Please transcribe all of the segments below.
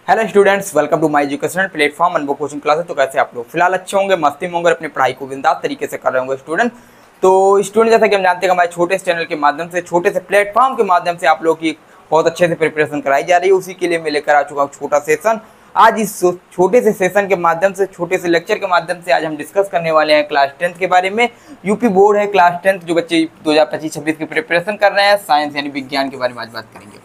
Hello students, welcome to my educational platform Anubhav coaching classes. तो कैसे आप लोग फिलहाल अच्छे होंगे, मस्ती में होंगे, अपनी पढ़ाई को बिंदास तरीके से कर रहे होंगे स्टूडेंट। तो स्टूडेंट, जैसा कि हम जानते हैं हमारे छोटे से चैनल के माध्यम से, छोटे से प्लेटफॉर्म के माध्यम से आप लोग की बहुत अच्छे से प्रिपरेशन कराई जा रही है। उसी के लिए मैं लेकर आ चुका हूँ छोटा सेशन। आज इस छोटे से सेशन के माध्यम से, छोटे से लेक्चर के माध्यम से आज हम डिस्कस करने वाले हैं क्लास 10th के बारे में। यूपी बोर्ड है क्लास 10th, जो बच्चे 2025-26 की प्रिपरेशन कर रहे हैं, साइंस यानी विज्ञान के बारे में आज बात करेंगे।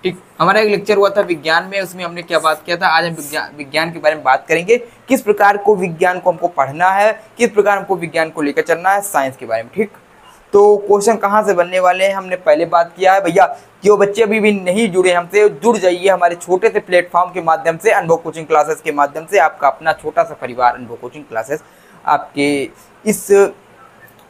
ठीक, हमारा एक लेक्चर हुआ था विज्ञान में, उसमें हमने क्या बात किया था। आज हम विज्ञान के बारे में बात करेंगे, किस प्रकार को विज्ञान को हमको पढ़ना है, किस प्रकार हमको विज्ञान को लेकर चलना है साइंस के बारे में। ठीक, तो क्वेश्चन कहाँ से बनने वाले हैं हमने पहले बात किया है। भैया जो बच्चे अभी भी नहीं जुड़े हमसे, जुड़ जाइए हमारे छोटे से प्लेटफॉर्म के माध्यम से, अनुभव कोचिंग क्लासेस के माध्यम से। आपका अपना छोटा सा परिवार अनुभव कोचिंग क्लासेस आपके इस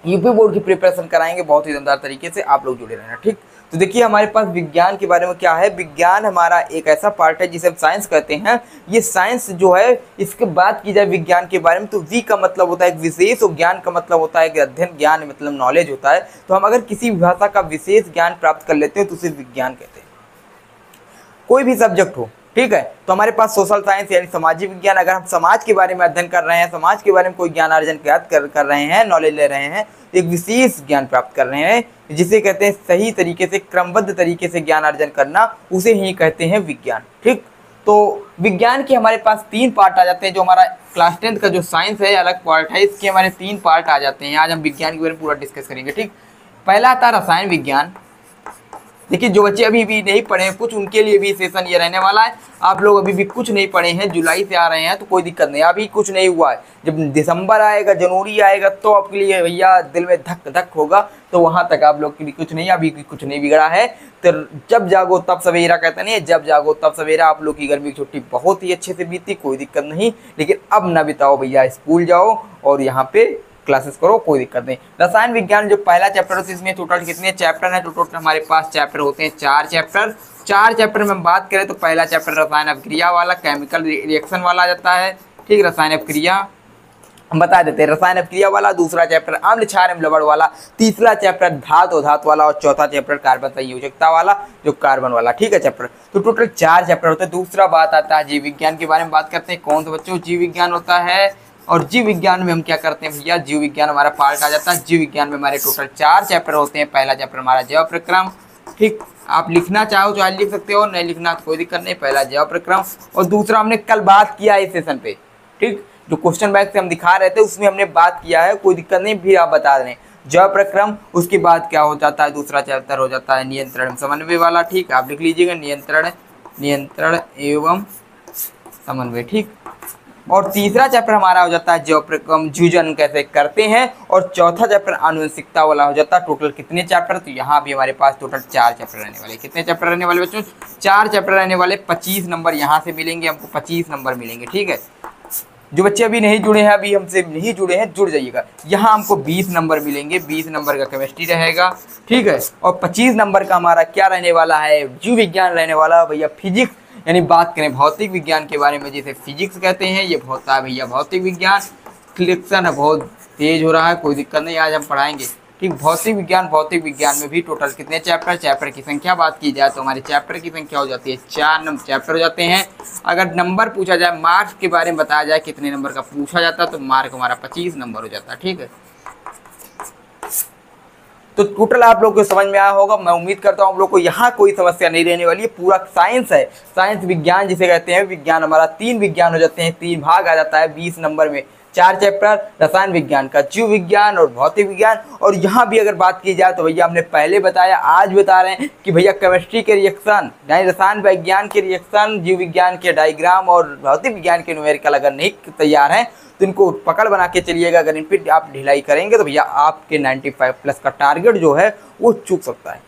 यूपी बोर्ड की प्रिपरेशन कराएंगे बहुत ही दमदार तरीके से। आप लोग जुड़े रहना। ठीक, तो देखिए हमारे पास विज्ञान के बारे में क्या है। विज्ञान हमारा एक ऐसा पार्ट है जिसे हम साइंस कहते हैं। ये साइंस जो है, इसके बात की जाए विज्ञान के बारे में तो वी का मतलब होता है एक विशेष, और ज्ञान का मतलब होता है कि अध्ययन, ज्ञान मतलब नॉलेज होता है। तो हम अगर किसी भाषा का विशेष ज्ञान प्राप्त कर लेते हैं तो उसे विज्ञान कहते हैं। कोई भी सब्जेक्ट हो, ठीक है। तो हमारे पास सोशल साइंस यानी सामाजिक विज्ञान, अगर हम समाज के बारे में अध्ययन कर रहे हैं, समाज के बारे में कोई ज्ञान अर्जन कर रहे हैं, नॉलेज ले रहे हैं, तो एक विशेष ज्ञान प्राप्त कर रहे हैं, जिसे कहते हैं सही तरीके से, क्रमबद्ध तरीके से ज्ञान अर्जन करना, उसे ही कहते हैं विज्ञान। ठीक, तो विज्ञान के हमारे पास 3 पार्ट आ जाते हैं। जो हमारा क्लास 10th का जो साइंस है अलग पार्ट है, इसके हमारे 3 पार्ट आ जाते हैं। आज हम विज्ञान के बारे में पूरा डिस्कस करेंगे। ठीक, पहला आता रसायन विज्ञान। देखिए जो बच्चे अभी भी नहीं पढ़े हैं कुछ, उनके लिए भी सेशन ये रहने वाला है। आप लोग अभी भी कुछ नहीं पढ़े हैं, जुलाई से आ रहे हैं तो कोई दिक्कत नहीं, अभी कुछ नहीं हुआ है। जब दिसंबर आएगा, जनवरी आएगा, तो आपके लिए भैया दिल में धक धक होगा। तो वहाँ तक आप लोग के लिए कुछ नहीं, अभी कुछ नहीं बिगड़ा है। तो जब जागो तब सवेरा कहते नहीं है, जब जागो तब सवेरा। आप लोग की गर्मी की छुट्टी बहुत ही अच्छे से बीती, कोई दिक्कत नहीं। लेकिन अब ना बिताओ भैया, स्कूल जाओ और यहाँ पे क्लासेस करो, कोई दिक्कत नहीं। रसायन विज्ञान जो पहला चैप्टर होता है, इसमें टोटल कितने चैप्टर हैं? तो टोटल हमारे पास चैप्टर होते हैं 4 चैप्टर। 4 चैप्टर में हम बात करें तो पहला चैप्टर रसायन अभिक्रिया वाला, केमिकल रिएक्शन वाला आ जाता है। ठीक, रसायन अभिक्रिया हम बता देते हैं, रसायन अभिक्रिया वाला। दूसरा चैप्टर अम्ल क्षार एवं लवण वाला। तीसरा चैप्टर धातु वाला, और चौथा चैप्टर कार्बन संयोजकता वाला, जो कार्बन वाला। ठीक है चैप्टर, तो टोटल 4 चैप्टर होते हैं। दूसरा बात आता है जीव विज्ञान के बारे में बात करते हैं। कौन सा बच्चों? जीव विज्ञान होता है। और जीव विज्ञान में हम क्या करते हैं भैया, जीव विज्ञान हमारा पार्ट आ जाता है। जीव विज्ञान में हमारे टोटल 4 चैप्टर होते हैं। पहला चैप्टर हमारा जैव प्रक्रम। ठीक, आप लिखना चाहो तो आज लिख सकते हो, नहीं लिखना कोई दिक्कत नहीं। पहला जैव प्रक्रम, और दूसरा हमने कल बात किया है इस सेशन पे। ठीक, जो क्वेश्चन बैंक से हम दिखा रहे थे उसमें हमने बात किया है, कोई दिक्कत नहीं, भी आप बता दें। जैव प्रक्रम, उसके बाद क्या हो जाता है, दूसरा चैप्टर हो जाता है नियंत्रण समन्वय वाला। ठीक, आप लिख लीजिएगा नियंत्रण एवं समन्वय। ठीक, और तीसरा चैप्टर हमारा हो जाता है जैव प्रक्रम, जूजन कैसे करते हैं। और चौथा चैप्टर आनुवंशिकता वाला हो जाता है। टोटल कितने चैप्टर? तो यहाँ भी हमारे पास टोटल 4 चैप्टर रहने वाले। कितने चैप्टर रहने वाले बच्चों? 4 चैप्टर रहने वाले। 25 नंबर यहाँ से मिलेंगे हमको, 25 नंबर मिलेंगे। ठीक है, जो बच्चे अभी नहीं जुड़े हैं, अभी हमसे नहीं जुड़े हैं, जुड़ जाइएगा। यहाँ हमको 20 नंबर मिलेंगे। 20 नंबर का केमिस्ट्री रहेगा। ठीक है, और 25 नंबर का हमारा क्या रहने वाला है? जीव विज्ञान रहने वाला भैया। फिजिक्स यानी बात करें भौतिक विज्ञान के बारे में, जिसे फिजिक्स कहते हैं, ये होता है भैया भौतिक विज्ञान। सिलेक्शन है बहुत तेज हो रहा है, कोई दिक्कत नहीं, आज हम पढ़ाएंगे। ठीक, भौतिक विज्ञान में भी टोटल कितने चैप्टर की संख्या बात की जाए तो हमारे चैप्टर की संख्या हो जाती है 4 चैप्टर हो जाते हैं। अगर नंबर पूछा जाए, मार्क्स के बारे में बताया जाए कितने नंबर का पूछा जाता है, तो मार्क हमारा 25 नंबर हो जाता है। ठीक है, तो टोटल आप लोग को समझ में आया होगा। मैं उम्मीद करता हूँ आप लोग को यहाँ कोई समस्या नहीं रहने वाली है। पूरा साइंस है, साइंस विज्ञान जिसे कहते हैं। विज्ञान हमारा 3 विज्ञान हो जाते हैं, 3 भाग आ जाता है 20 नंबर में। 4 चैप्टर रसायन विज्ञान का, जीव विज्ञान और भौतिक विज्ञान। और यहाँ भी अगर बात की जाए तो भैया हमने पहले बताया, आज बता रहे हैं कि भैया केमिस्ट्री के रिएक्शन, यानी रसायन विज्ञान के रिएक्शन, जीव विज्ञान के डायग्राम और भौतिक विज्ञान के न्यूमेरिकल अगर नहीं तैयार हैं तो इनको पकड़ बना के चलिएगा। अगर इन पर आप ढिलाई करेंगे तो भैया आपके 95+ का टारगेट जो है वो चूक सकता है।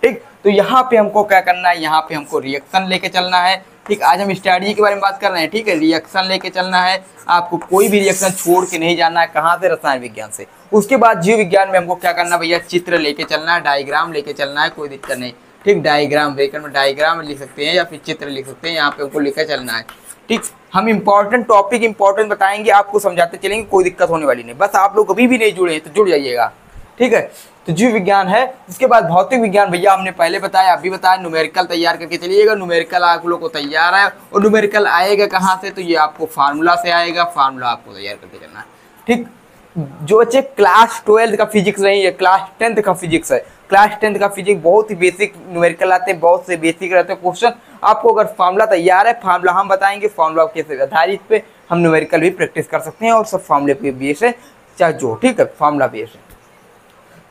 ठीक, तो यहाँ पे हमको क्या करना है, यहाँ पे हमको रिएक्शन लेके चलना है। ठीक, आज हम स्ट्रैटेजी के बारे में बात कर रहे हैं। ठीक है, रिएक्शन लेके चलना है, आपको कोई भी रिएक्शन छोड़ के नहीं जाना है। कहाँ से? रसायन विज्ञान से। उसके बाद जीव विज्ञान में हमको क्या करना है भैया, चित्र लेके चलना है, डायग्राम लेके चलना है, कोई दिक्कत नहीं। ठीक, डायग्राम ब्रेकर में डायग्राम लिख सकते हैं या फिर चित्र लिख सकते हैं, यहाँ पे हमको लेकर चलना है। ठीक, हम इंपॉर्टेंट टॉपिक इंपॉर्टेंट बताएंगे, आपको समझाते चलेंगे, कोई दिक्कत होने वाली नहीं। बस आप लोग अभी भी नहीं जुड़े हैं तो जुड़ जाइएगा। ठीक है, तो जीव विज्ञान है। उसके बाद भौतिक विज्ञान भैया हमने पहले बताया, अभी बताया, न्यूमेरिकल तैयार करके चलिएगा। न्यूमेरिकल आप लोग को तैयार है, और न्यूमेरिकल आएगा कहाँ से, तो ये आपको फार्मूला से आएगा, फार्मूला आपको तैयार करके चलना है। ठीक, जो बच्चे क्लास 12 का फिजिक्स नहीं है, क्लास 10th का फिजिक्स है, क्लास 10th का फिजिक्स बहुत ही बेसिक न्यूमेरिकल आते हैं, बहुत से बेसिक रहते हैं क्वेश्चन। आपको अगर फार्मूला तैयार है, फार्मूला हम बताएंगे, फार्मूला कैसे आधारित पे हम न्यूमेरिकल भी प्रैक्टिस कर सकते हैं, और सब फार्मूले पे बेस है, चाहे जो, ठीक है, फार्मूला बेस है।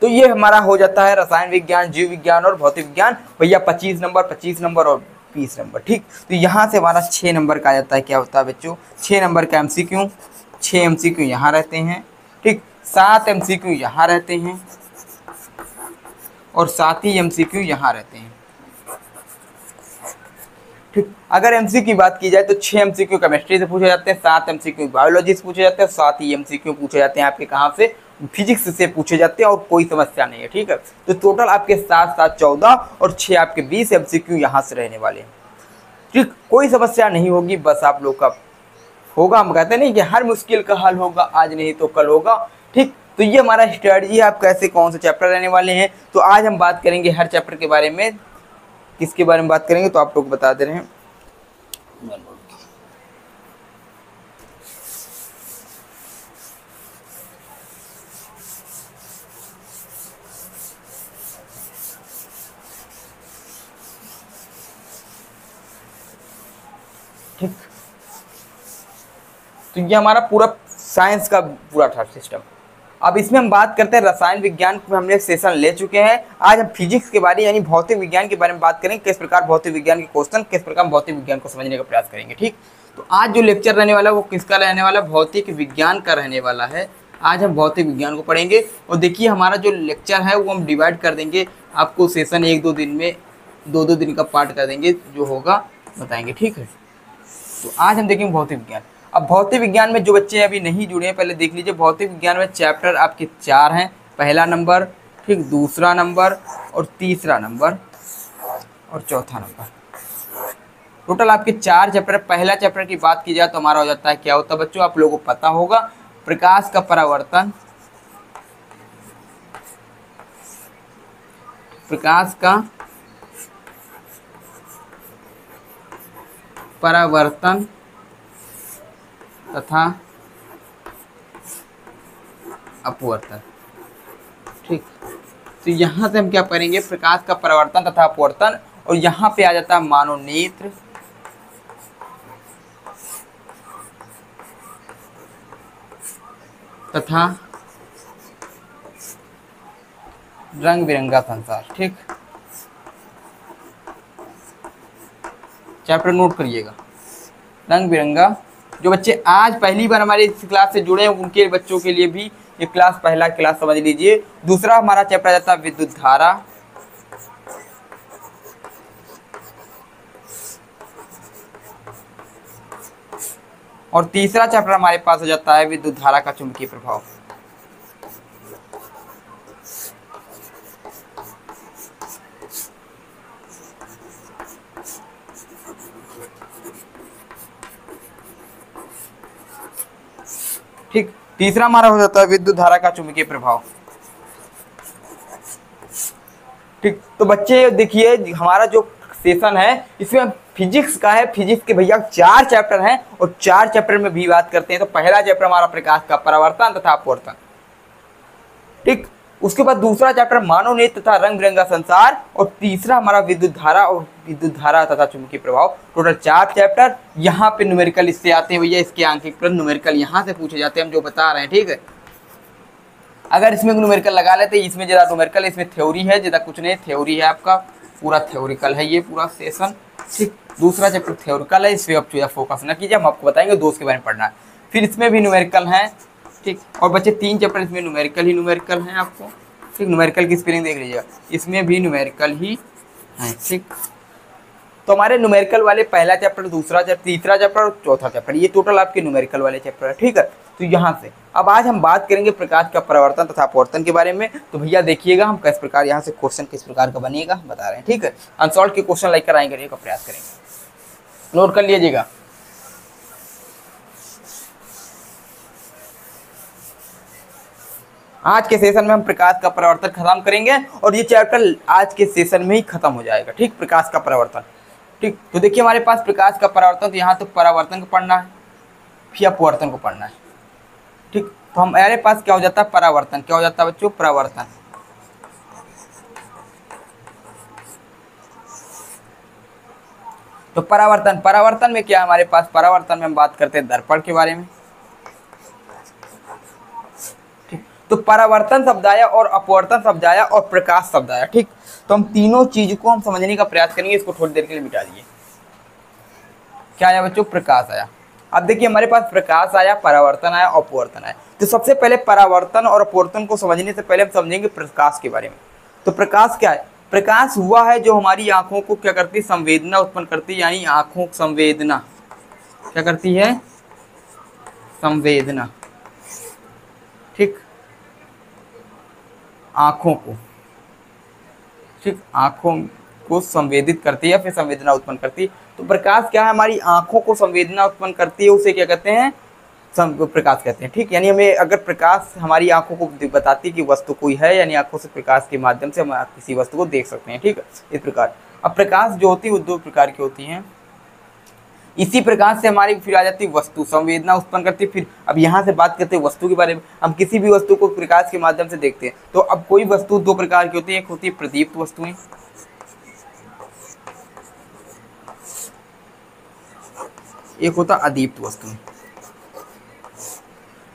तो ये हमारा हो जाता है रसायन विज्ञान, जीव विज्ञान और भौतिक विज्ञान भैया 25 नंबर और 20 नंबर। ठीक, तो यहाँ से हमारा 6 नंबर का आ जाता है, क्या होता है बच्चों, 6 नंबर का MCQ, 6 MCQ यहाँ रहते हैं। ठीक, 7 MCQ यहाँ रहते हैं, और 7 ही MCQ यहाँ रहते हैं। ठीक, अगर MCQ की बात की जाए तो 6 MCQ केमिस्ट्री से पूछे जाते हैं, 7 MCQ बायोलॉजी से पूछे जाते हैं, 7 ही MCQ पूछे जाते हैं आपके कहाँ से, फिजिक्स से पूछे जाते हैं, और कोई समस्या नहीं है। ठीक है, तो टोटल आपके 7 7 14 और 6 आपके 20 MCQ यहाँ से रहने वाले हैं। ठीक, कोई समस्या नहीं होगी, बस आप लोग का होगा, हम कहते नहीं कि हर मुश्किल का हल होगा, आज नहीं तो कल होगा। ठीक, तो ये हमारा स्ट्रेटजी है, आप कैसे कौन से चैप्टर रहने वाले हैं। तो आज हम बात करेंगे हर चैप्टर के बारे में, किसके बारे में बात करेंगे तो आप लोग बता दे रहे हैं। ठीक, तो ये हमारा पूरा साइंस का पूरा था सिस्टम। अब इसमें हम बात करते हैं रसायन विज्ञान में, हमने सेशन ले चुके हैं। आज हम फिजिक्स के बारे यानी भौतिक विज्ञान के बारे में बात करेंगे, किस प्रकार भौतिक विज्ञान के क्वेश्चन, किस प्रकार भौतिक विज्ञान को समझने का प्रयास करेंगे। ठीक, तो आज जो लेक्चर रहने वाला है वो किसका रहने वाला है, भौतिक विज्ञान का रहने वाला है। आज हम भौतिक विज्ञान को पढ़ेंगे, और देखिए हमारा जो लेक्चर है वो हम डिवाइड कर देंगे, आपको सेशन 1-2 दिन में 2-2 दिन का पार्ट कर देंगे, जो होगा बताएंगे। ठीक है, तो आज हम देखेंगे भौतिक विज्ञान। अब भौतिक विज्ञान में जो बच्चे अभी नहीं जुड़े हैं पहले देख लीजिए, भौतिक विज्ञान में चैप्टर आपके 4 हैं, पहला नंबर, ठीक, दूसरा नंबर और तीसरा नंबर और चौथा नंबर, टोटल आपके 4 चैप्टर। पहला चैप्टर की बात की जाए तो हमारा हो जाता है, क्या होता है बच्चों, आप लोगों को पता होगा, प्रकाश का परावर्तन, प्रकाश का परावर्तन तथा अपवर्तन। ठीक, तो यहाँ से हम क्या करेंगे, प्रकाश का परावर्तन तथा अपवर्तन, और यहाँ पे आ जाता है मानव नेत्र तथा रंग बिरंगा संसार। ठीक, चैप्टर नोट करिएगा, रंग बिरंगा। जो बच्चे आज पहली बार हमारे इस क्लास से जुड़े हैं उनके बच्चों के लिए भी ये क्लास पहला क्लास समझ लीजिए। दूसरा हमारा चैप्टर आ जाता है विद्युत धारा, और तीसरा चैप्टर हमारे पास हो जाता है विद्युत धारा का चुंबकीय प्रभाव। ठीक, तीसरा हमारा हो जाता है विद्युत धारा का चुंबकीय प्रभाव। ठीक, तो बच्चे देखिए हमारा जो सेशन है इसमें फिजिक्स का है, फिजिक्स के भैया 4 चैप्टर हैं, और 4 चैप्टर में भी बात करते हैं। तो पहला चैप्टर हमारा प्रकाश का परावर्तन तथा अपवर्तन। ठीक, उसके बाद दूसरा चैप्टर मानव नेत्र तथा रंग बिरंगा संसार, और तीसरा हमारा विद्युत धारा तथा चुंबकीय प्रभाव। Total 4 chapter. यहाँ पे न्यूमेरिकल इससे आते हैं भैया, इसके आंकिक प्रश्न न्यूमेरिकल यहाँ से पूछे जाते हैं, हम जो बता रहे हैं। ठीक है, अगर इसमें न्यूमेरिकल लगा लेते, इसमें ज़्यादा न्यूमेरिकल, इसमें थ्योरी है, ज़्यादा कुछ नहीं, थ्योरी है आपका, पूरा थ्योरिकल है ये पूरा सेशन। ठीक, दूसरा चैप्टर थ्योरिकल है, इस पर आप फोकस ना कीजिए, हम आपको बताएंगे दोस्त के बारे में पढ़ना है। फिर इसमें भी न्यूमेरिकल है। ठीक, और बच्चे 3 चैप्टर इसमें न्यूमेरिकल ही न्यूमेरिकल हैं आपको। ठीक, न्यूमेरिकल की स्पेलिंग देख लीजिएगा, इसमें भी न्यूमेरिकल ही हैं। ठीक, तो हमारे न्यूमेरिकल वाले पहला चैप्टर, दूसरा चैप्टर, तीसरा चैप्टर और चौथा चैप्टर, ये टोटल आपके न्यूमेरिकल वाले चैप्टर है। ठीक है, तो यहाँ से अब आज हम बात करेंगे प्रकाश का परावर्तन तथा अपवर्तन के बारे में। तो भैया देखिएगा हम किस प्रकार यहाँ से क्वेश्चन किस प्रकार का बनेगा बता रहे हैं। ठीक है, अनसॉल्व के क्वेश्चन लाइक कर आएंगे का प्रयास करेंगे, नोट कर लीजिएगा। आज के सेशन में हम प्रकाश का परावर्तन खत्म करेंगे और ये चैप्टर आज के सेशन में ही खत्म हो जाएगा। ठीक, प्रकाश का परावर्तन। ठीक, तो देखिए हमारे पास प्रकाश का परावर्तन, तो यहाँ तो परावर्तन को पढ़ना है, फिर अपवर्तन को पढ़ना है। ठीक, तो हमारे पास क्या हो जाता है, परावर्तन। क्या हो जाता है बच्चों, परावर्तन। तो परावर्तन में क्या है हमारे पास, परावर्तन में हम बात करते हैं दर्पण के बारे में। ठीक, तो परावर्तन शब्द आया और अपवर्तन शब्द आया और प्रकाश शब्द आया। ठीक, तो हम तीनों चीज को हम समझने का प्रयास करेंगे। इसको थोड़ी देर के लिए मिटा दीजिए। क्या आया बच्चों, प्रकाश आया। अब देखिए हमारे पास प्रकाश आया, परावर्तन आया, अपवर्तन आया। तो सबसे पहले परावर्तन और अपवर्तन को समझने से पहले हम समझेंगे प्रकाश के बारे में। तो प्रकाश क्या है, प्रकाश हुआ है जो हमारी आंखों को क्या करती है, संवेदना उत्पन्न करती है। यानी आंखों संवेदना क्या करती है, संवेदना। ठीक, आंखों को, ठीक, आंखों को संवेदित करती है, फिर संवेदना उत्पन्न करती है। तो प्रकाश क्या है, हमारी आंखों को संवेदना उत्पन्न करती है, उसे क्या कहते हैं, प्रकाश कहते हैं। ठीक, यानी हमें अगर प्रकाश हमारी आंखों को बताती है कि वस्तु कोई है, यानी आंखों से प्रकाश के माध्यम से हम किसी वस्तु को देख सकते हैं। ठीक, इस प्रकार। अब प्रकाश जो होती है वो दो प्रकार की होती हैं। इसी प्रकाश से हमारी फिर आ जाती है वस्तु, संवेदना उत्पन्न करती है। फिर अब यहाँ से बात करते हैं वस्तु के बारे में। हम किसी भी वस्तु को प्रकाश के माध्यम से देखते हैं। तो अब कोई वस्तु दो प्रकार की होती है, एक होती है प्रदीप्त वस्तुएं, एक होता अदीप्त वस्तुएं।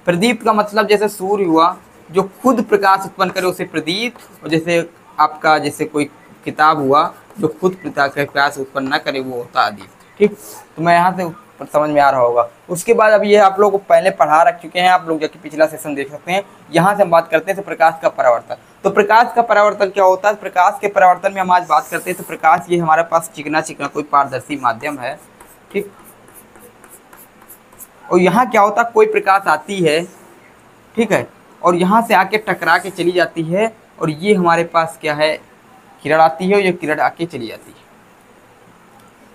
प्रदीप्त का मतलब जैसे सूर्य हुआ, जो खुद प्रकाश उत्पन्न करे उसे प्रदीप्त, और जैसे आपका जैसे कोई किताब हुआ जो खुद प्रकाश उत्पन्न न करे वो होता अदीप्त। ठीक, तो मैं यहाँ से समझ में आ रहा होगा। उसके बाद अब ये आप लोग को पहले पढ़ा रख चुके हैं, आप लोग जाके पिछला सेशन देख सकते हैं। यहाँ से हम बात करते हैं तो प्रकाश का परावर्तन। तो प्रकाश का परावर्तन क्या होता है, प्रकाश के परावर्तन में हम आज बात करते हैं। तो प्रकाश ये हमारे पास चिकना चिकना कोई पारदर्शी माध्यम है। ठीक, और यहाँ क्या होता है, कोई प्रकाश आती है, ठीक है, और यहाँ से आके टकरा के चली जाती है, और ये हमारे पास क्या है, किरण आती है, और ये किरण आके चली जाती है।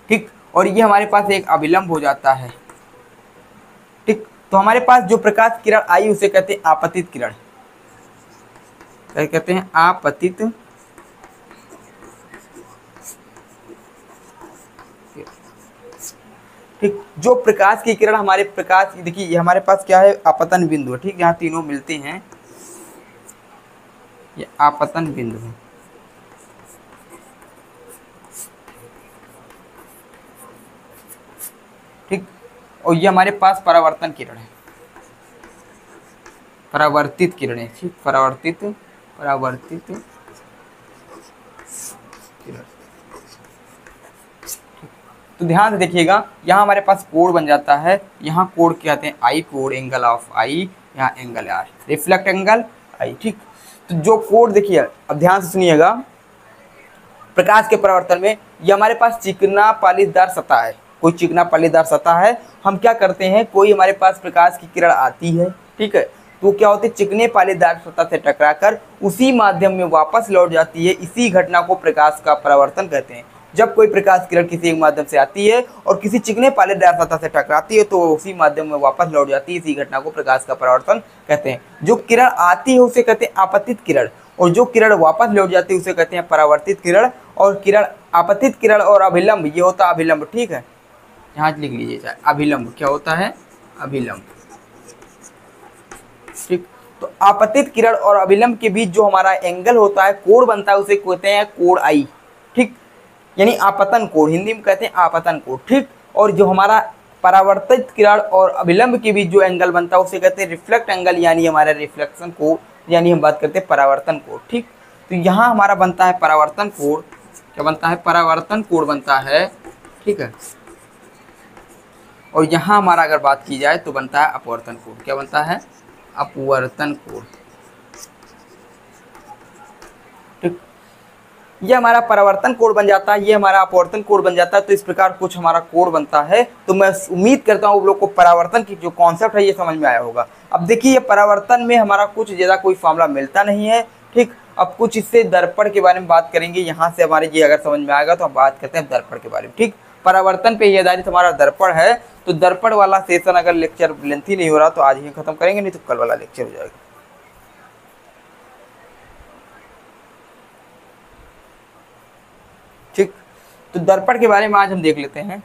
ठीक, और ये हमारे पास एक अभिलंब हो जाता है। ठीक, तो हमारे पास जो प्रकाश किरण आई उसे कहते हैं आपतित किरण। क्या कहते हैं, आपतित। ठीक, जो प्रकाश की किरण हमारे प्रकाश, देखिए ये हमारे पास क्या है, आपतन बिंदु है। ठीक, यहाँ तीनों मिलते हैं, ये आपतन बिंदु है। ठीक, और ये हमारे पास परावर्तन किरण है, परावर्तित किरणें। ठीक, परावर्तित किरण। तो ध्यान से देखिएगा, यहाँ हमारे पास कोण बन जाता है। यहाँ कोण कहते हैं आई कोण, एंगल ऑफ आई, यहाँ एंगल आर, रिफ्लेक्ट एंगल आई। ठीक, तो जो कोण देखिए, अब ध्यान से सुनिएगा, प्रकाश के परावर्तन में ये हमारे पास चिकना पालीदार सतह है, कोई चिकना पालीदार सतह है। हम क्या करते हैं, कोई हमारे पास प्रकाश की किरण आती है, ठीक है, तो क्या होती है, चिकने पालीदार सतह से टकराकर उसी माध्यम में वापस लौट जाती है। इसी घटना को प्रकाश का परावर्तन कहते हैं। जब कोई प्रकाश किरण किसी एक माध्यम से आती है और किसी चिकने पालीदार सतह से टकराती है तो उसी माध्यम में वापस लौट जाती है। इसी घटना को प्रकाश का परावर्तन कहते हैं। जो किरण आती है उसे कहते हैं आपतित किरण, और जो किरण वापस लौट जाती है उसे कहते हैं परावर्तित किरण। और किरण, आपतित किरण और अभिलंब, ये होता है अभिलंब। ठीक है, यहाँ लिख लीजिए चाहे, अभिलंब क्या होता है, अभिलंब। ठीक, तो आपतित किरण और अभिलंब के बीच जो हमारा एंगल होता है, कोण बनता है, उसे कहते हैं कोण आई। ठीक, यानी आपतन कोण, हिंदी में कहते हैं आपतन कोण। ठीक, और जो हमारा परावर्तित किरण और अभिलंब के बीच जो एंगल बनता है उसे कहते हैं रिफ्लेक्ट एंगल, यानी हमारा रिफ्लेक्शन कोण, यानी हम बात करते हैं परावर्तन कोण। ठीक, तो यहाँ हमारा बनता है परावर्तन कोण। क्या बनता है, परावर्तन कोण बनता है। ठीक है, और यहाँ हमारा अगर बात की जाए तो बनता है अपवर्तन कोण। क्या बनता है, अपवर्तन कोण। ठीक, ये हमारा परावर्तन कोण बन जाता है, ये हमारा अपवर्तन कोण बन जाता है। तो इस प्रकार कुछ हमारा कोण बनता है। तो मैं उम्मीद करता हूँ आप लोग को परावर्तन की जो कॉन्सेप्ट है ये समझ में आया होगा। अब देखिए, ये परावर्तन में हमारा कुछ ज़्यादा कोई फॉर्मूला मिलता नहीं है। ठीक, अब कुछ इससे दर्पण के बारे में बात करेंगे। यहाँ से हमारे ये अगर समझ में आएगा तो हम बात करते हैं दर्पण के बारे में। ठीक, परावर्तन पे ही आधारित हमारा दर्पण है। तो दर्पण वाला सेशन अगर लेक्चर लेंथी नहीं हो रहा तो आज ही खत्म करेंगे, नहीं तो कल वाला लेक्चर हो जाएगा। ठीक, तो दर्पण के बारे में आज हम देख लेते हैं।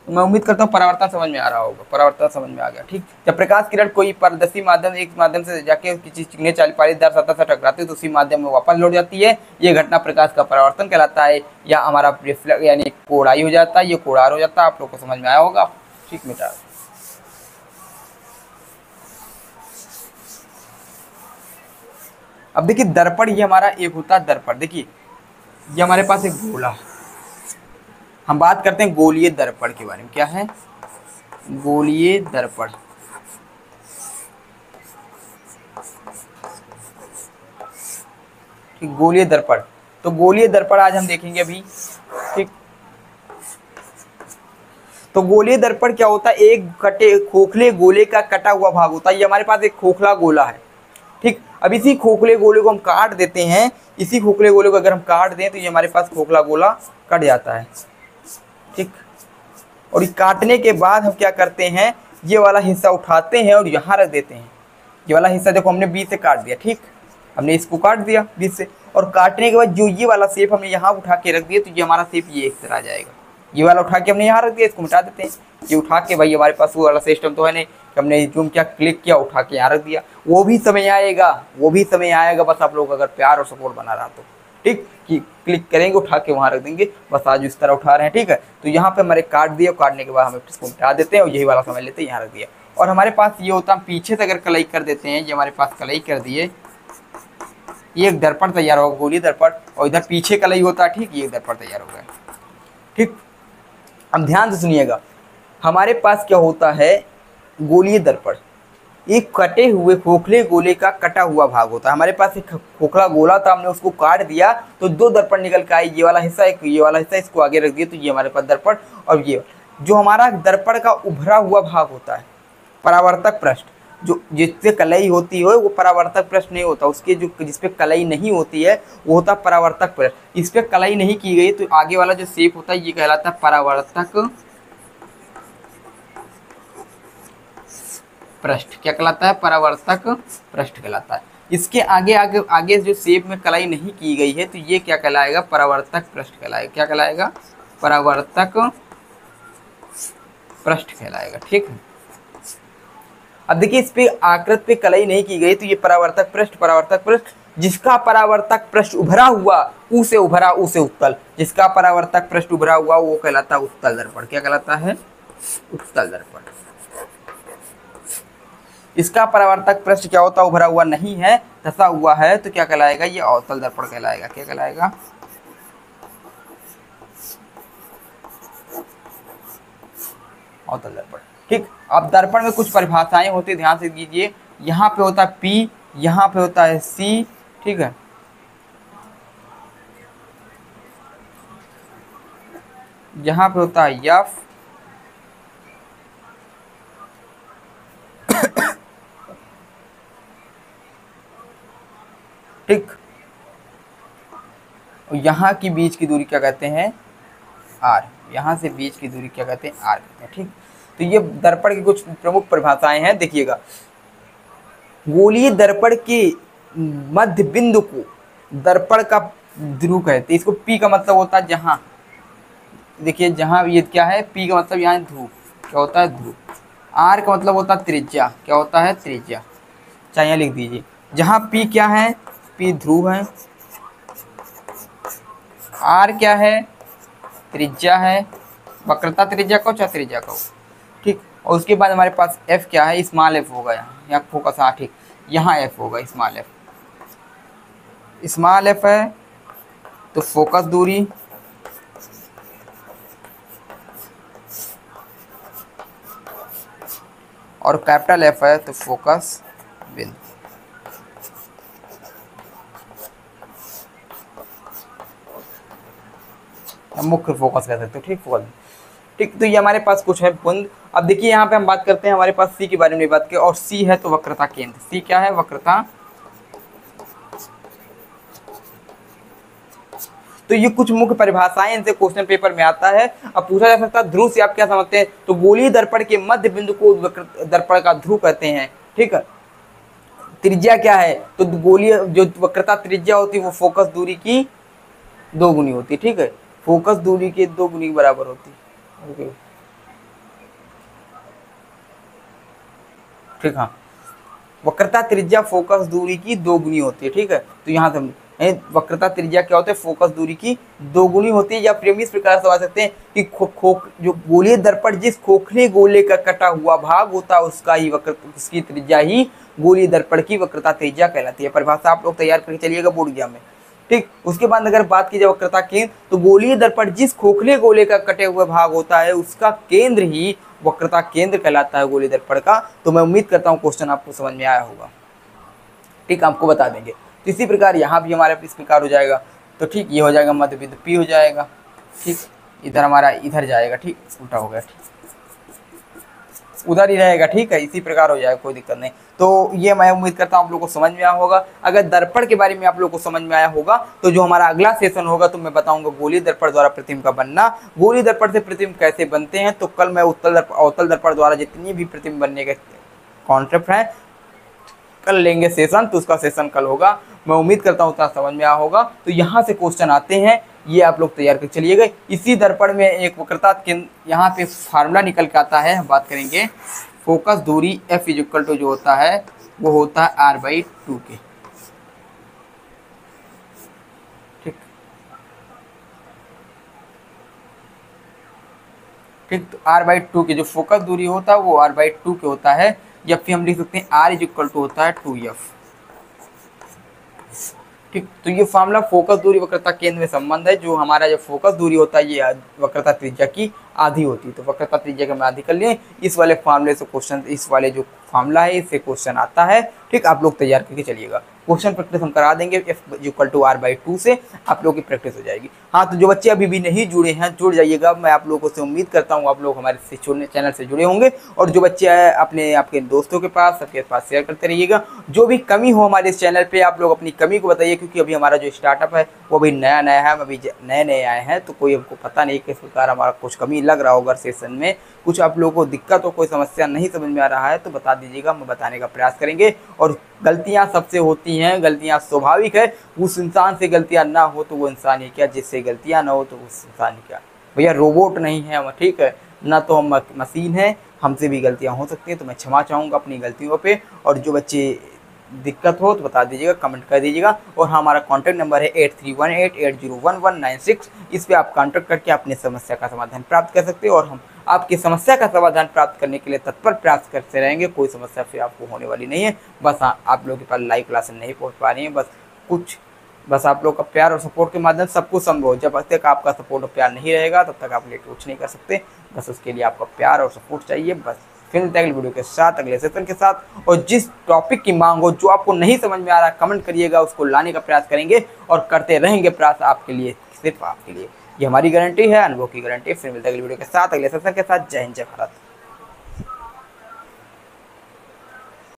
मैं उम्मीद करता हूँ परावर्तन समझ में आ रहा होगा, परावर्तन समझ में आ गया। ठीक, जब प्रकाश किरण कोई पारदर्शी माध्यम एक माध्यम से जाके किसी चिकने पारीदार सतह से टकराती है तो उसी माध्यम में वापस लौट जाती है। ये घटना प्रकाश का परावर्तन कहलाता है, या हमारा रिफ्लेक्ट यानी कोड़ाई हो जाता है, ये कोड़ार हो जाता है। आप लोग को समझ में आया होगा। ठीक मिटा, अब देखिए दर्पण, ये हमारा एक होता है दर्पण। देखिए ये हमारे पास एक गोला, हम बात करते हैं गोलीय दर्पण के बारे में। क्या है? गोलीय दर्पण। ठीक, गोलीय दर्पण। तो गोलीय दर्पण आज हम देखेंगे अभी। ठीक, तो गोलीय दर्पण क्या होता है? एक कटे खोखले गोले का कटा हुआ भाग होता है। ये हमारे पास एक खोखला गोला है। ठीक, अब इसी खोखले गोले को हम काट देते हैं। इसी खोखले गोले को अगर हम काट दें तो ये हमारे पास खोखला गोला कट जाता है। ठीक, और ये काटने के बाद हम क्या करते हैं, ये वाला हिस्सा उठाते हैं और यहाँ रख देते हैं। ये वाला हिस्सा देखो हमने बीच से काट दिया। ठीक, हमने इसको काट दिया बीच से, और काटने के बाद जो ये वाला शेप हमने यहाँ उठा के रख दिया तो ये हमारा शेप ये इस तरह आ जाएगा। ये वाला उठा के हमने यहाँ रख दिया, इसको मिटा देते हैं। ये उठा के, भाई हमारे पास वो वाला सिस्टम तो है नहीं कि हमने जूम किया, क्लिक किया, उठा के यहाँ रख दिया। वो भी समय आएगा, वो भी समय आएगा, बस आप लोग अगर प्यार और सपोर्ट बना रहा तो। ठीक, कि क्लिक करेंगे, उठा के वहाँ रख देंगे, बस आज इस तरह उठा रहे हैं। ठीक है, तो यहाँ पे हमारे काट दिया, काटने के बाद हम इसको मिटा देते हैं और यही वाला समझ लेते हैं, यहाँ रख दिया। और हमारे पास ये होता है, पीछे से अगर कलई कर देते हैं, ये हमारे पास कलई कर दिए, ये एक दर्पण तैयार होगा, गोलीय दर्पण, और इधर पीछे कलई होता है। ठीक, ये एक दर्पण तैयार हो गया। ठीक, अब ध्यान से सुनिएगा, हमारे पास क्या होता है, गोलीय दर्पण एक कटे हुए खोखले गोले का कटा हुआ भाग होता है। हमारे पास एक खोखला गोला था, हमने उसको काट दिया तो दो दर्पण निकल के आए, ये वाला हिस्सा, एक ये वाला हिस्सा, इसको आगे रख दिया तो ये हमारे पास दर्पण। और ये जो हमारा दर्पण का उभरा हुआ भाग होता है, परावर्तक पृष्ठ, जो जिसपे कलई होती है वो परावर्तक पृष्ठ नहीं होता, उसके जो जिसपे कलई नहीं होती है वो होता परावर्तक पृष्ठ। इस पे कलई नहीं की गई तो आगे वाला जो शेप होता है ये कहलाता है परावर्तक पृष्ठ। क्या कहलाता है? परावर्तक पृष्ठ कहलाता है। इसके आगे आगे आगे जो शेप में कलाई नहीं की गई है तो ये क्या कहलाएगा? परावर्तक पृष्ठ कहलाएगा। क्या कहलाएगा? परावर्तक पृष्ठ कहलाएगा। ठीक है, अब देखिए इस पे आकृति पे कलाई नहीं की गई तो ये परावर्तक पृष्ठ, परावर्तक पृष्ठ। जिसका परावर्तक पृष्ठ उभरा हुआ, उसे उभरा, उसे उत्तल। जिसका परावर्तक पृष्ठ उभरा हुआ वो कहलाता है उत्तल दर्पण। क्या कहलाता है? उत्तल दर्पण। इसका परावर्तक पृष्ठ क्या होता है? उभरा हुआ नहीं है, धंसा हुआ है, तो क्या कहलाएगा? ये अवतल दर्पण कहलाएगा। क्या कहलाएगा? अवतल दर्पण। ठीक, अब दर्पण में कुछ परिभाषाएं होती है, ध्यान से कीजिए। यहाँ पे होता है P, यहाँ पे होता है C। ठीक है, यहाँ पे होता है F, ठीक, और यहाँ की बीच की दूरी क्या कहते हैं? R। यहाँ से बीच की दूरी क्या कहते हैं? R कहते हैं। ठीक, तो ये दर्पण की कुछ प्रमुख परिभाषाएं हैं, देखिएगा। गोलीय दर्पण के मध्य बिंदु को दर्पण का ध्रुव कहते हैं। इसको P का मतलब होता है जहाँ, देखिए जहाँ, ये क्या है? P का मतलब यहाँ ध्रुव, क्या होता है? ध्रुव। R का मतलब होता है त्रिज्या, क्या होता है? त्रिज्या। चाहे यहाँ लिख दीजिए, जहाँ P क्या है? P ध्रुव है, R क्या है? त्रिज्या है, वक्रता त्रिज्या को, चाहे त्रिज्या को। ठीक, और उसके बाद हमारे पास F क्या है? स्मॉल f होगा, यहाँ फोकस। हाँ ठीक, यहाँ F होगा, स्मॉल f। स्मॉल f है तो फोकस दूरी, और कैपिटल F है तो फोकस बिंदु। मुख्य फोकस कह सकते हो। ठीक, फोकस। ठीक, तो ये हमारे पास कुछ है बुंद। अब देखिए यहाँ पे हम बात करते हैं हमारे पास सी के बारे में बात करें, और सी है तो वक्रता केंद्र। सी क्या है? वक्रता। तो ये कुछ मुख्य परिभाषाएं, इनसे क्वेश्चन पेपर में आता है। अब पूछा जा सकता है ध्रुव से आप क्या समझते हैं? तो गोलीय दर्पण के मध्य बिंदु को दर्पण का ध्रुव कहते हैं। ठीक है, त्रिज्या क्या है, तो गोलीय जो वक्रता त्रिज्या होती है वो फोकस दूरी की 2 गुनी होती है, ठीक है, फोकस दूरी के 2 गुनी के बराबर होती है, ओके ठीक। हाँ, वक्रता त्रिज्या फोकस दूरी की 2 गुनी होती है, ठीक है। तो यहाँ से वक्रता त्रिज्या क्या होता है, फोकस दूरी की 2 गुनी होती है, या फिर इस प्रकार समझ सकते हैं कि जो गोलीय दर्पण जिस खोखले गोले का कटा हुआ भाग होता है उसका ही उसकी त्रिज्या ही गोलीय दर्पण की वक्रता त्रिज्या कहलाती है। परिभाषा आप लोग तैयार करके चलिएगा बोर्ड एग्जाम में, ठीक। उसके बाद अगर बात की जाए वक्रता केंद्र, तो गोलीय दर्पण जिस खोखले गोले का कटे हुए भाग होता है उसका केंद्र ही वक्रता केंद्र कहलाता है गोलीय दर्पण का। तो मैं उम्मीद करता हूँ क्वेश्चन आपको समझ में आया होगा, ठीक, आपको बता देंगे। तो इसी प्रकार यहाँ भी हमारा इस प्रकार हो जाएगा, तो ठीक, ये हो जाएगा मध्य बिंदु P हो जाएगा, ठीक, इधर हमारा इधर जाएगा, ठीक, उल्टा हो गया, ठीक, उधर ही रहेगा, ठीक है, इसी प्रकार हो जाएगा, कोई दिक्कत नहीं। तो ये मैं उम्मीद करता हूँ आप लोगों को समझ में आया होगा। अगर दर्पण के बारे में आप लोगों को समझ में आया होगा तो जो हमारा अगला सेशन होगा तो मैं बताऊंगा गोलीय दर्पण द्वारा प्रतिबिंब का बनना, गोलीय दर्पण से प्रतिबिंब कैसे बनते हैं। तो कल मैं अवतल दर्पण द्वारा जितनी भी प्रतिबिंब बनने के कॉन्सेप्ट हैं कल लेंगे सेशन, तो उसका सेशन कल होगा। मैं उम्मीद करता हूँ उतना समझ में आया होगा। तो यहाँ से क्वेश्चन आते हैं, ये आप लोग तैयार कर चलिएगा। इसी दर्पण में एक वक्रता केंद्र, यहाँ पे फार्मूला निकल के आता है, हम बात करेंगे फोकस दूरी F इक्वल टू जो होता है वो होता है R/2 के, ठीक ठीक। तो R/2 की जो फोकस दूरी होता है वो R/2 के होता है, या फिर हम लिख सकते हैं R इक्वल टू होता है 2F, ठीक। तो ये फार्मूला फोकस दूरी वक्रता केंद्र में संबंध है। जो हमारा जो फोकस दूरी होता है ये वक्रता त्रिज्या की आधी होती है, तो वक्रता त्रिज्या का हम आधी कर लिए। इस वाले फार्मूले से क्वेश्चन, इस वाले जो फार्मूला है इससे क्वेश्चन आता है, ठीक। आप लोग तैयार करके चलिएगा, क्वेश्चन प्रैक्टिस हम करा देंगे F इक्वल टू R/2 से, आप लोगों की प्रैक्टिस हो जाएगी। हाँ, तो जो बच्चे अभी भी नहीं जुड़े हैं जुड़ जाइएगा, मैं आप लोगों से उम्मीद करता हूँ आप लोग हमारे चैनल से जुड़े होंगे। और जो बच्चे अपने आपके दोस्तों के पास, सबके पास शेयर करते रहिएगा। जो भी कमी हो हमारे इस चैनल पे आप लोग अपनी कमी को बताइए, क्योंकि अभी हमारा जो स्टार्टअप है वो अभी नया नया है, हम अभी नए नए आए हैं, तो कोई हमको पता नहीं किस प्रकार हमारा कुछ कमी लग रहा होगा सेशन में, कुछ आप लोगों को दिक्कत हो, कोई समस्या नहीं समझ में आ रहा है तो बता दीजिएगा, हम बताने का प्रयास करेंगे। और गलतियां सबसे होती हैं, गलतियां स्वाभाविक है, उस इंसान से गलतियां ना हो तो वो इंसान ही क्या, जिससे गलतियां ना हो तो उस इंसान ही क्या। भैया रोबोट नहीं है हम, ठीक है ना, तो हम मशीन है, हमसे भी गलतियां हो सकती हैं, तो मैं क्षमा चाहूँगा अपनी गलतियों पे। और जो बच्चे दिक्कत हो तो बता दीजिएगा, कमेंट कर दीजिएगा। और हमारा कॉन्टैक्ट नंबर है 8318801196, इस पे आप कॉन्टैक्ट करके अपनी समस्या का समाधान प्राप्त कर सकते हो। और हम आपकी समस्या का समाधान प्राप्त करने के लिए तत्पर प्रयास करते रहेंगे। कोई समस्या फिर आपको होने वाली नहीं है। बस आप लोगों के पास लाइव क्लासेस नहीं पहुँच पा रही हैं, बस आप लोग का प्यार और सपोर्ट के माध्यम से सब कुछ संभव हो। जब तक आपका सपोर्ट और प्यार नहीं रहेगा तब तक आप लेके कुछ नहीं कर सकते। बस उसके लिए आपका प्यार और सपोर्ट चाहिए। बस फिर मिलते हैं अगले वीडियो के साथ, अगले सेशन के साथ। और जिस टॉपिक की मांग हो, जो आपको नहीं समझ में आ रहा, कमेंट करिएगा, उसको लाने का प्रयास करेंगे और करते रहेंगे प्रयास आपके लिए, सिर्फ आपके लिए। ये हमारी गारंटी है, अनुभव की गारंटी। फिर मिलते हैं अगले वीडियो के साथ, अगले सेशन के साथ। जय हिंद, जय भारत।